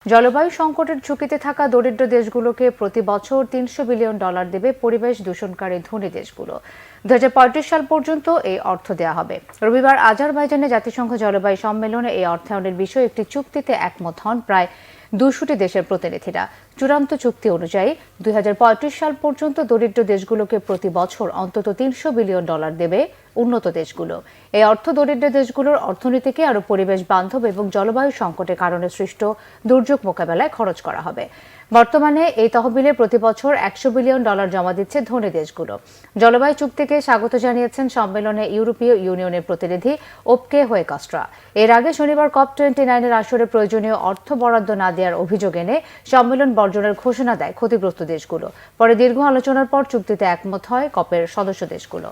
জলবায়ু সংকটের ঝুঁকিতে থাকা দরিদ্র দেশগুলোকে প্রতি বছর $300 বিলিয়ন দেবে পরিবেশ দূষণকারী ধনী দেশগুলো। 2035 সাল পর্যন্ত এই অর্থ দেওয়া হবে। রবিবার আজারবাইজানে জাতিসংঘ জলবায়ু সম্মেলনে এই অর্থায়নের বিষয়ে একটি চুক্তিতে একমত হন প্রায় 200টি দেশের প্রতিনিধিরা। চূড়ান্ত চুক্তি অনুযায়ী 2035 সাল পর্যন্ত দরিদ্র দেশগুলোকে প্রতি বছর অন্তত $300 বিলিয়ন দেবে উন্নত দেশগুলো। এই অর্থ দরিদ্র দেশগুলোর অর্থনীতিকে আরও পরিবেশ বান্ধব এবং জলবায়ু সংকটের কারণে সৃষ্ট দুর্যোগ মোকাবেলায় খরচ করা হবে। বর্তমানে এই তহবিলে প্রতি বছর $100 বিলিয়ন জমা দিচ্ছে ধনী দেশগুলো। জলবায়ু চুক্তিকে স্বাগত জানিয়েছেন সম্মেলনে ইউরোপীয় ইউনিয়নের প্রতিনিধি ওপকে হোয়েকাস্ট্রা। এর আগে শনিবার COP29 আসরে প্রয়োজনীয় অর্থ বরাদ্দ না দেওয়ার অভিযোগ এনে সম্মেলন বর্জনের ঘোষণা দেয় ক্ষতিগ্রস্ত দেশগুলো। পরে দীর্ঘ আলোচনার পর চুক্তিতে একমত হয় কপের সদস্য দেশগুলো।